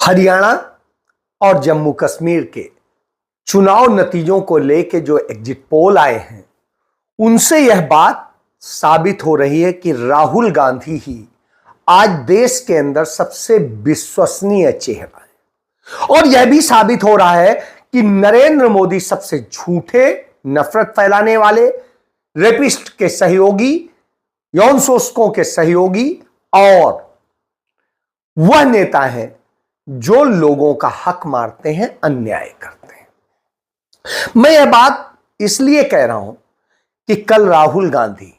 हरियाणा और जम्मू कश्मीर के चुनाव नतीजों को लेकर जो एग्जिट पोल आए हैं, उनसे यह बात साबित हो रही है कि राहुल गांधी ही आज देश के अंदर सबसे विश्वसनीय चेहरा है। और यह भी साबित हो रहा है कि नरेंद्र मोदी सबसे झूठे, नफरत फैलाने वाले, रेपिस्ट के सहयोगी, यौन शोषकों के सहयोगी और वह नेता हैं जो लोगों का हक मारते हैं, अन्याय करते हैं। मैं यह बात इसलिए कह रहा हूं कि कल राहुल गांधी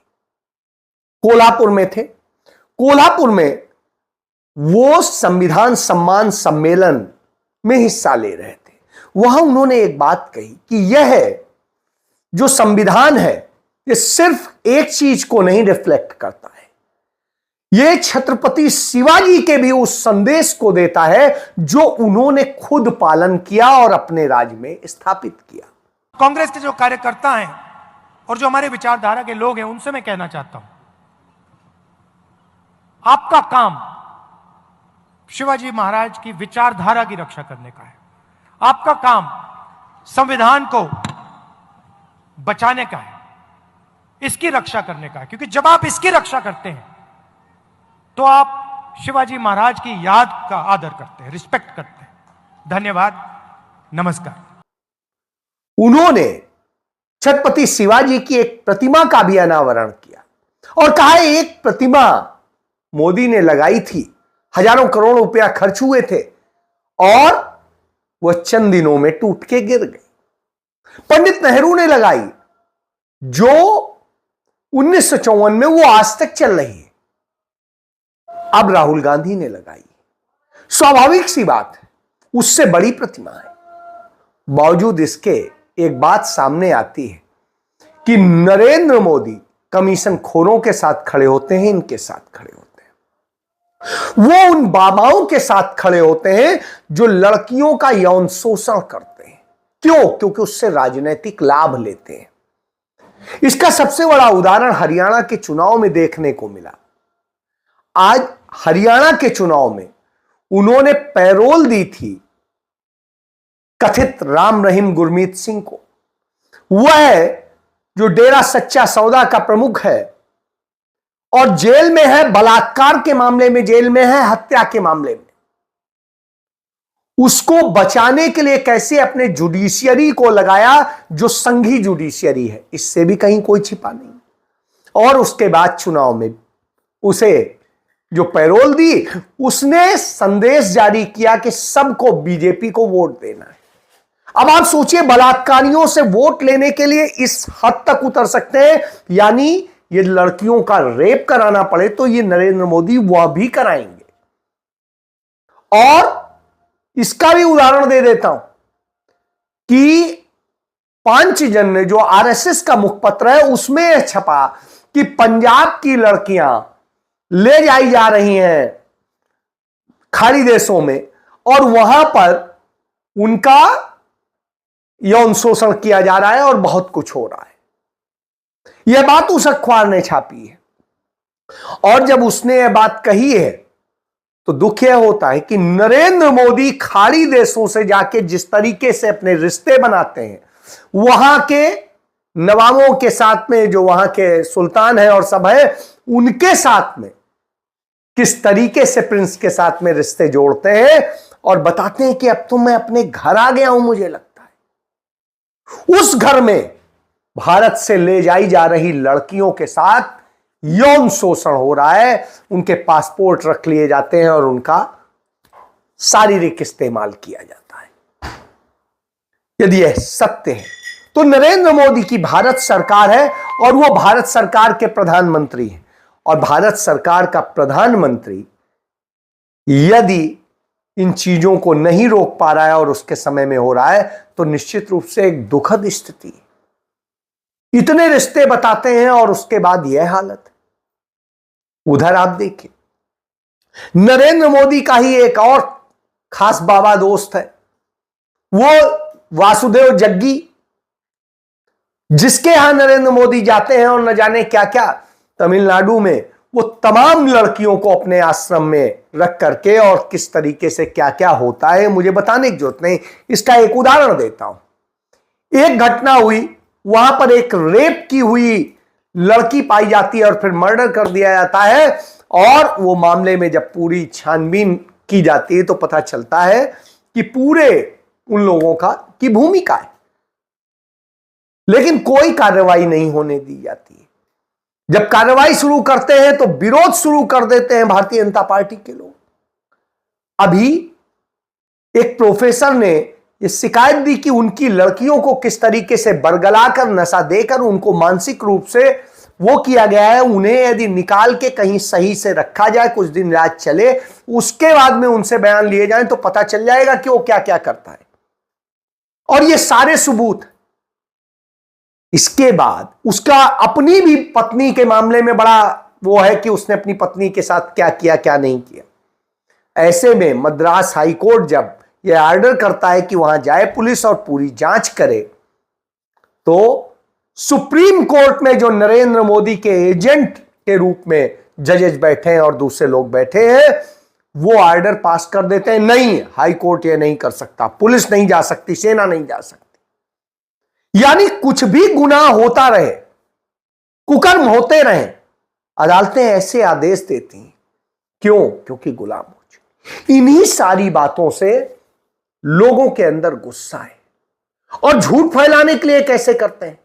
कोल्हापुर में थे। कोल्हापुर में वो संविधान सम्मान सम्मेलन में हिस्सा ले रहे थे। वहां उन्होंने एक बात कही कि यह जो संविधान है, यह सिर्फ एक चीज को नहीं रिफ्लेक्ट करता है, यह छत्रपति शिवाजी के भी उस संदेश को देता है जो उन्होंने खुद पालन किया और अपने राज्य में स्थापित किया। कांग्रेस के जो कार्यकर्ता हैं और जो हमारे विचारधारा के लोग हैं, उनसे मैं कहना चाहता हूं, आपका काम शिवाजी महाराज की विचारधारा की रक्षा करने का है। आपका काम संविधान को बचाने का है, इसकी रक्षा करने का है। क्योंकि जब आप इसकी रक्षा करते हैं तो आप शिवाजी महाराज की याद का आदर करते हैं, रिस्पेक्ट करते हैं। धन्यवाद, नमस्कार। उन्होंने छत्रपति शिवाजी की एक प्रतिमा का भी अनावरण किया और कहा एक प्रतिमा मोदी ने लगाई थी, हजारों करोड़ रुपया खर्च हुए थे और वह चंद दिनों में टूट के गिर गई। पंडित नेहरू ने लगाई, जो 1954 में, वो आज तक चल रही है। अब राहुल गांधी ने लगाई, स्वाभाविक सी बात है, उससे बड़ी प्रतिमा है। बावजूद इसके एक बात सामने आती है कि नरेंद्र मोदी कमीशन खोरों के साथ खड़े होते हैं, इनके साथ खड़े होते हैं। वो उन बाबाओं के साथ खड़े होते हैं जो लड़कियों का यौन शोषण करते हैं। क्यों? क्योंकि उससे राजनीतिक लाभ लेते हैं। इसका सबसे बड़ा उदाहरण हरियाणा के चुनाव में देखने को मिला। आज हरियाणा के चुनाव में उन्होंने पैरोल दी थी कथित राम रहीम गुरमीत सिंह को। वह जो डेरा सच्चा सौदा का प्रमुख है और जेल में है, बलात्कार के मामले में जेल में है, हत्या के मामले में, उसको बचाने के लिए कैसे अपने जुडिशियरी को लगाया जो संघी जुडिशियरी है, इससे भी कहीं कोई छिपा नहीं। और उसके बाद चुनाव में उसे जो पैरोल दी, उसने संदेश जारी किया कि सबको बीजेपी को वोट देना है। अब आप सोचिए, बलात्कारियों से वोट लेने के लिए इस हद तक उतर सकते हैं, यानी ये लड़कियों का रेप कराना पड़े तो ये नरेंद्र मोदी वह भी कराएंगे। और इसका भी उदाहरण दे देता हूं कि पांचजन ने, जो आरएसएस का मुखपत्र है, उसमें यह छपा कि पंजाब की लड़कियां ले जाई जा रही हैं खाड़ी देशों में और वहां पर उनका यौन शोषण किया जा रहा है और बहुत कुछ हो रहा है। यह बात उस अखबार ने छापी है। और जब उसने यह बात कही है तो दुख यह होता है कि नरेंद्र मोदी खाड़ी देशों से जाके जिस तरीके से अपने रिश्ते बनाते हैं, वहां के नवाबों के साथ में, जो वहां के सुल्तान है और सब है, उनके साथ में किस तरीके से प्रिंस के साथ में रिश्ते जोड़ते हैं और बताते हैं कि अब तो मैं अपने घर आ गया हूं। मुझे लगता है उस घर में भारत से ले जाई जा रही लड़कियों के साथ यौन शोषण हो रहा है, उनके पासपोर्ट रख लिए जाते हैं और उनका शारीरिक इस्तेमाल किया जाता है। यदि यह सत्य है तो नरेंद्र मोदी की भारत सरकार है और वो भारत सरकार के प्रधानमंत्री हैं। और भारत सरकार का प्रधानमंत्री यदि इन चीजों को नहीं रोक पा रहा है और उसके समय में हो रहा है तो निश्चित रूप से एक दुखद स्थिति है। इतने रिश्ते बताते हैं और उसके बाद यह हालत है। उधर आप देखिए, नरेंद्र मोदी का ही एक और खास बाबा दोस्त है, वो वासुदेव जग्गी, जिसके यहां नरेंद्र मोदी जाते हैं और न जाने क्या क्या तमिलनाडु में वो तमाम लड़कियों को अपने आश्रम में रख करके और किस तरीके से क्या क्या होता है मुझे बताने की जरूरत नहीं। इसका एक उदाहरण देता हूं। एक घटना हुई, वहां पर एक रेप की हुई लड़की पाई जाती है और फिर मर्डर कर दिया जाता है, और वो मामले में जब पूरी छानबीन की जाती है तो पता चलता है कि पूरे उन लोगों की भूमिका है, लेकिन कोई कार्रवाई नहीं होने दी जाती है। जब कार्रवाई शुरू करते हैं तो विरोध शुरू कर देते हैं भारतीय जनता पार्टी के लोग। अभी एक प्रोफेसर ने ये शिकायत दी कि उनकी लड़कियों को किस तरीके से बरगलाकर नशा देकर उनको मानसिक रूप से वो किया गया है। उन्हें यदि निकाल के कहीं सही से रखा जाए, कुछ दिन रात चले, उसके बाद में उनसे बयान लिए जाएं तो पता चल जाएगा कि वो क्या क्या करता है, और ये सारे सबूत। इसके बाद उसका अपनी भी पत्नी के मामले में बड़ा वो है कि उसने अपनी पत्नी के साथ क्या किया क्या नहीं किया। ऐसे में मद्रास हाईकोर्ट जब यह ऑर्डर करता है कि वहां जाए पुलिस और पूरी जांच करे, तो सुप्रीम कोर्ट में जो नरेंद्र मोदी के एजेंट के रूप में जजेस बैठे हैं और दूसरे लोग बैठे हैं, वो ऑर्डर पास कर देते हैं, नहीं हाईकोर्ट ये नहीं कर सकता, पुलिस नहीं जा सकती, सेना नहीं जा सकती। यानी कुछ भी गुनाह होता रहे, कुकर्म होते रहे, अदालतें ऐसे आदेश देती हैं। क्यों? क्योंकि गुलाम हो चुके। इन्हीं सारी बातों से लोगों के अंदर गुस्सा है, और झूठ फैलाने के लिए कैसे करते हैं।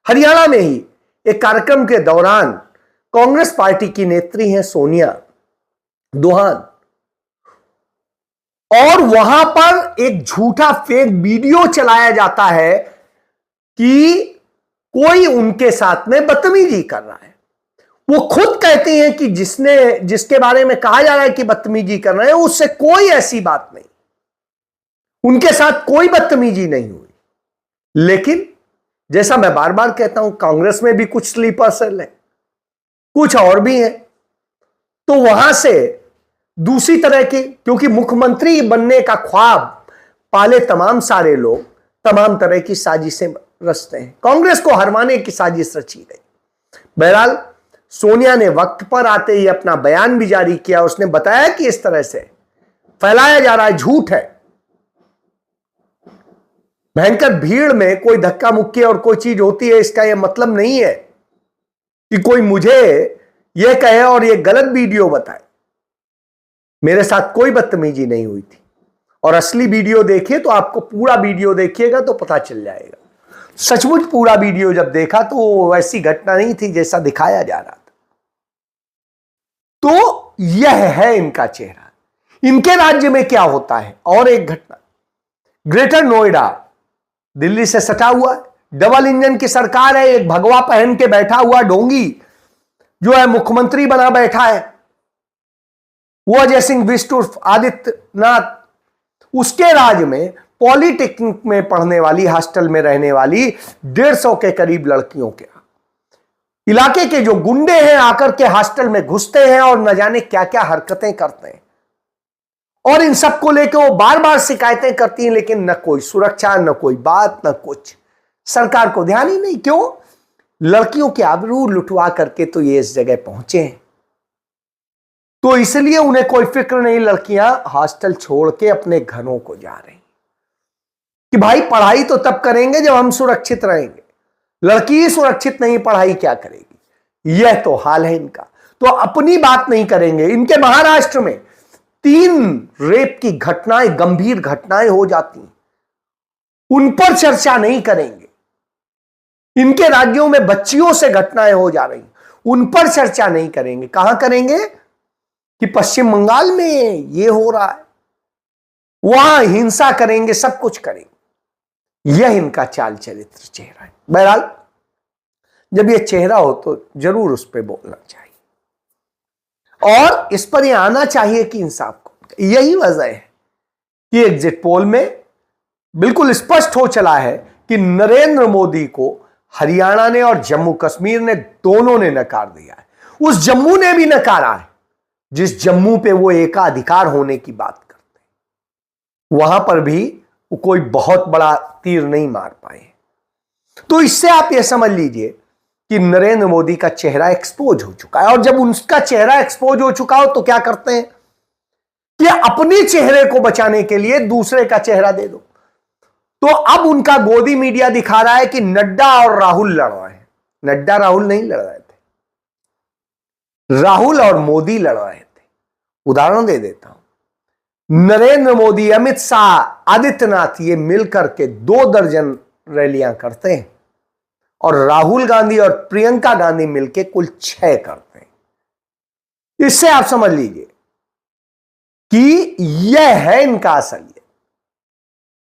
हरियाणा में ही एक कार्यक्रम के दौरान कांग्रेस पार्टी की नेत्री हैं सोनिया दोहान, और वहां पर एक झूठा फेक वीडियो चलाया जाता है कि कोई उनके साथ में बदतमीजी कर रहा है। वो खुद कहते हैं कि जिसके बारे में कहा जा रहा है कि बदतमीजी कर रहे हैं, उससे कोई ऐसी बात नहीं, उनके साथ कोई बदतमीजी नहीं हुई। लेकिन जैसा मैं बार बार कहता हूं, कांग्रेस में भी कुछ स्लीपर सेल है, कुछ और भी हैं, तो वहां से दूसरी तरह की, क्योंकि मुख्यमंत्री बनने का ख्वाब पाले तमाम सारे लोग तमाम तरह की साजिशें रचते हैं। कांग्रेस को हरवाने की साजिश रची गई। बहरहाल सोनिया ने वक्त पर आते ही अपना बयान भी जारी किया। उसने बताया कि इस तरह से फैलाया जा रहा है, झूठ है। भयंकर भीड़ में कोई धक्का मुक्की और कोई चीज होती है, इसका यह मतलब नहीं है कि कोई मुझे यह कहे और यह गलत वीडियो बताए। मेरे साथ कोई बदतमीजी नहीं हुई थी, और असली वीडियो देखिए तो आपको पूरा वीडियो देखिएगा तो पता चल जाएगा। सचमुच पूरा वीडियो जब देखा तो वैसी घटना नहीं थी जैसा दिखाया जा रहा था। तो यह है इनका चेहरा। इनके राज्य में क्या होता है? और एक घटना, ग्रेटर नोएडा दिल्ली से सटा हुआ है, डबल इंजन की सरकार है। एक भगवा पहन के बैठा हुआ ढोंगी जो है मुख्यमंत्री बना बैठा है, वो अजय सिंह बिष्ट उर्फ आदित्यनाथ। उसके राज्य में पॉलिटेक्निक में पढ़ने वाली, हॉस्टल में रहने वाली 150 के करीब लड़कियों के इलाके के जो गुंडे हैं आकर के हॉस्टल में घुसते हैं और न जाने क्या क्या हरकतें करते हैं, और इन सबको लेकर वो बार बार शिकायतें करती हैं, लेकिन न कोई सुरक्षा, न कोई बात, न कुछ। सरकार को ध्यान ही नहीं। क्यों? लड़कियों की आबरू लुटवा करके तो ये इस जगह पहुंचे हैं, तो इसलिए उन्हें कोई फिक्र नहीं। लड़कियां हॉस्टल छोड़ के अपने घरों को जा रही कि भाई पढ़ाई तो तब करेंगे जब हम सुरक्षित रहेंगे। लड़की ही सुरक्षित नहीं, पढ़ाई क्या करेगी? यह तो हाल है इनका। तो अपनी बात नहीं करेंगे। इनके महाराष्ट्र में 3 रेप की घटनाएं, गंभीर घटनाएं हो जाती हैं, उन पर चर्चा नहीं करेंगे। इनके राज्यों में बच्चियों से घटनाएं हो जा रही, उन पर चर्चा नहीं करेंगे। कहां करेंगे? कि पश्चिम बंगाल में ये हो रहा है, वहां हिंसा करेंगे, सब कुछ करेंगे। यह इनका चाल चरित्र चेहरा है। बहरहाल जब यह चेहरा हो तो जरूर उस पर बोलना चाहिए, और इस पर यह आना चाहिए कि इंसाफ को। यही वजह है कि एग्जिट पोल में बिल्कुल स्पष्ट हो चला है कि नरेंद्र मोदी को हरियाणा ने और जम्मू कश्मीर ने, दोनों ने नकार दिया है। उस जम्मू ने भी नकारा है जिस जम्मू पे वो एकाधिकार होने की बात करते हैं, वहां पर भी वो कोई बहुत बड़ा तीर नहीं मार पाए। तो इससे आप यह समझ लीजिए कि नरेंद्र मोदी का चेहरा एक्सपोज हो चुका है, और जब उनका चेहरा एक्सपोज हो चुका हो तो क्या करते हैं कि अपने चेहरे को बचाने के लिए दूसरे का चेहरा दे दो। तो अब उनका गोदी मीडिया दिखा रहा है कि नड्डा और राहुल लड़ रहे हैं। नड्डा राहुल नहीं लड़ रहे थे, राहुल और मोदी लड़ रहे थे। उदाहरण दे देता हूं, नरेंद्र मोदी, अमित शाह, आदित्यनाथ ये मिलकर के 2 दर्जन रैलियां करते हैं, और राहुल गांधी और प्रियंका गांधी मिलकर कुल 6 करते हैं। इससे आप समझ लीजिए कि यह है इनका असलियत।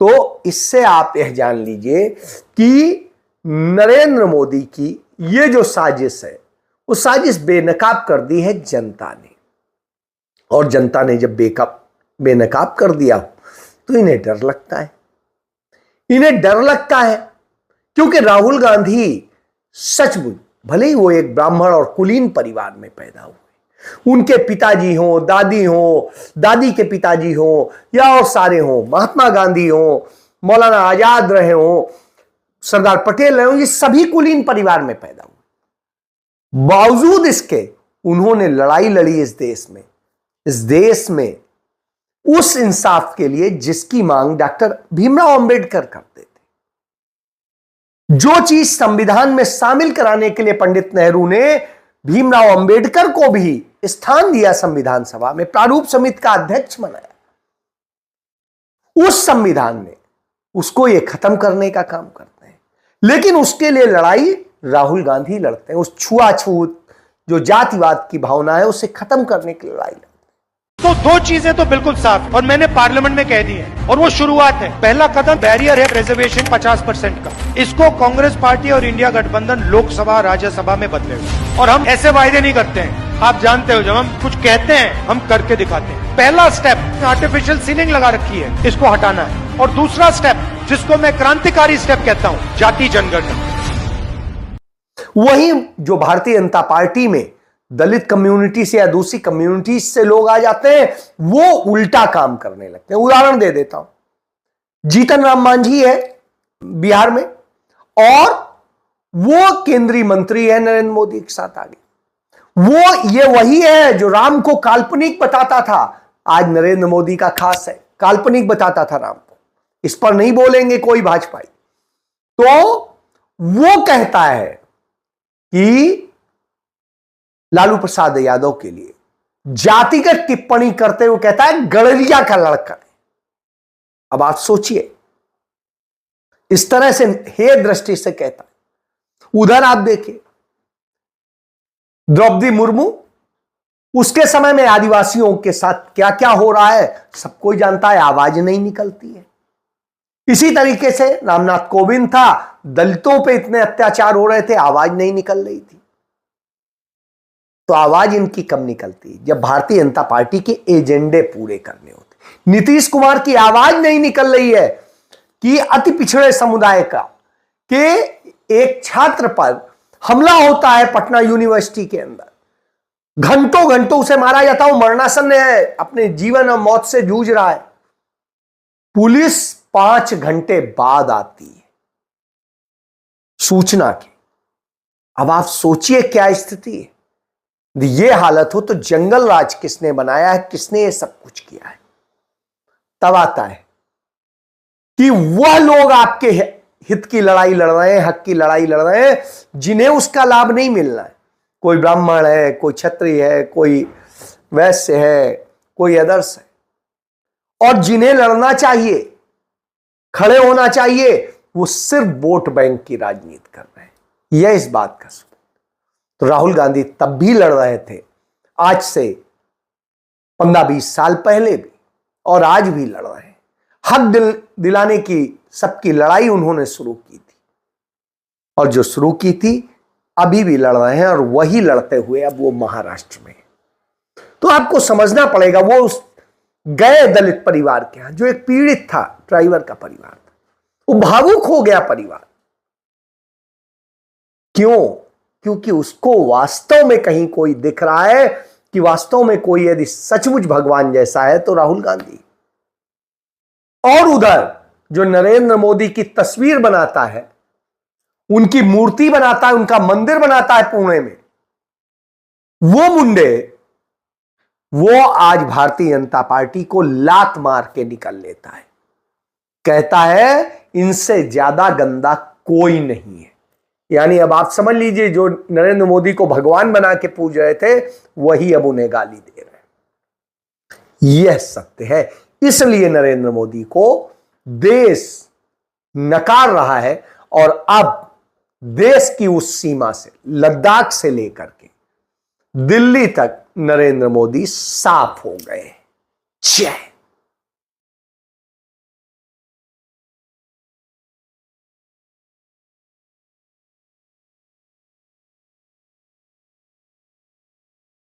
तो इससे आप यह जान लीजिए कि नरेंद्र मोदी की यह जो साजिश है, वो साजिश बेनकाब कर दी है जनता ने। और जनता ने जब बेनकाब कर दिया तो इन्हें डर लगता है। इन्हें डर लगता है क्योंकि राहुल गांधी सचमुच, भले ही वो एक ब्राह्मण और कुलीन परिवार में पैदा हुए, उनके पिताजी हों, दादी हों, दादी के पिताजी हों, या और सारे हों, महात्मा गांधी हों, मौलाना आजाद रहे हों, सरदार पटेल रहे हों, ये सभी कुलीन परिवार में पैदा हुए। बावजूद इसके उन्होंने लड़ाई लड़ी इस देश में उस इंसाफ के लिए जिसकी मांग डॉक्टर भीमराव अंबेडकर करते थे। जो चीज संविधान में शामिल कराने के लिए पंडित नेहरू ने भीमराव अंबेडकर को भी स्थान दिया, संविधान सभा में प्रारूप समिति का अध्यक्ष बनाया, उस संविधान में उसको ये खत्म करने का काम करते हैं। लेकिन उसके लिए लड़ाई राहुल गांधी लड़ते हैं। उस छुआछूत जो जातिवाद की भावना है उसे खत्म करने की लड़ाई लड़ते हैं। तो 2 चीजें तो बिल्कुल साफ और मैंने पार्लियामेंट में कह दी है, और वो शुरुआत है। पहला कदम बैरियर है रिजर्वेशन 50% का, इसको कांग्रेस पार्टी और इंडिया गठबंधन लोकसभा राज्यसभा में बदलेगा। और हम ऐसे वायदे नहीं करते हैं, आप जानते हो, जब हम कुछ कहते हैं हम करके दिखाते हैं। पहला स्टेप आर्टिफिशियल सीलिंग लगा रखी है, इसको हटाना है। और दूसरा स्टेप, जिसको मैं क्रांतिकारी स्टेप कहता हूं, जाति जनगणना। वही जो भारतीय जनता पार्टी में दलित कम्युनिटी से या दूसरी कम्युनिटी से लोग आ जाते हैं, वो उल्टा काम करने लगते हैं। उदाहरण दे देता हूं, जीतन राम मांझी है बिहार में, और वो केंद्रीय मंत्री है नरेंद्र मोदी के साथ आगे। वो ये वही है जो राम को काल्पनिक बताता था, आज नरेंद्र मोदी का खास है, काल्पनिक बताता था राम को। इस पर नहीं बोलेंगे कोई भाजपाई। तो वो कहता है कि लालू प्रसाद यादव के लिए जातिगत टिप्पणी करते हुए कहता है गड़रिया का लड़का है। अब आप सोचिए, इस तरह से हे दृष्टि से कहता है। उधर आप देखिए द्रौपदी मुर्मू, उसके समय में आदिवासियों के साथ क्या क्या हो रहा है सब कोई जानता है, आवाज नहीं निकलती है। इसी तरीके से रामनाथ कोविंद था, दलितों पे इतने अत्याचार हो रहे थे, आवाज नहीं निकल रही थी। तो आवाज इनकी कम निकलती जब भारतीय जनता पार्टी के एजेंडे पूरे करने होते। नीतीश कुमार की आवाज नहीं निकल रही है कि अति पिछड़े समुदाय का के एक छात्र पर हमला होता है पटना यूनिवर्सिटी के अंदर, घंटों घंटों उसे मारा जाता है, मरणासन है, अपने जीवन और मौत से जूझ रहा है। पुलिस 5 घंटे बाद आती है सूचना की। अब आप सोचिए क्या स्थिति है। ये हालत हो तो जंगल राज किसने बनाया है, किसने ये सब कुछ किया है। तब आता है कि वह लोग आपके हित की लड़ाई लड़ रहे हैं, हक की लड़ाई लड़ रहे हैं, जिन्हें उसका लाभ नहीं मिलना है। कोई ब्राह्मण है, कोई क्षत्रिय है, कोई वैश्य है, कोई आदर्श है, और जिन्हें लड़ना चाहिए, खड़े होना चाहिए, वो सिर्फ वोट बैंक की राजनीति कर रहे हैं। यह इस बात का सबूत। तो राहुल गांधी तब भी लड़ रहे थे, आज से 15-20 साल पहले भी, और आज भी लड़ रहे हैं। हक दिलाने की सबकी लड़ाई उन्होंने शुरू की थी, और जो शुरू की थी अभी भी लड़ रहे हैं, और वही लड़ते हुए अब वो महाराष्ट्र में। तो आपको समझना पड़ेगा, वो उस गए दलित परिवार के यहां, जो एक पीड़ित था, ड्राइवर का परिवार था, वो भावुक हो गया परिवार। क्यों? क्योंकि उसको वास्तव में कहीं कोई दिख रहा है कि वास्तव में कोई यदि सचमुच भगवान जैसा है तो राहुल गांधी। और उधर जो नरेंद्र मोदी की तस्वीर बनाता है, उनकी मूर्ति बनाता है, उनका मंदिर बनाता है पुणे में, वो मुंडे वो आज भारतीय जनता पार्टी को लात मार के निकल लेता है, कहता है इनसे ज्यादा गंदा कोई नहीं है। यानी अब आप समझ लीजिए, जो नरेंद्र मोदी को भगवान बना के पूज रहे थे वही अब उन्हें गाली दे रहे हैं। यह सत्य है। इसलिए नरेंद्र मोदी को देश नकार रहा है और अब देश की उस सीमा से, लद्दाख से लेकर के दिल्ली तक नरेंद्र मोदी साफ हो गए। जय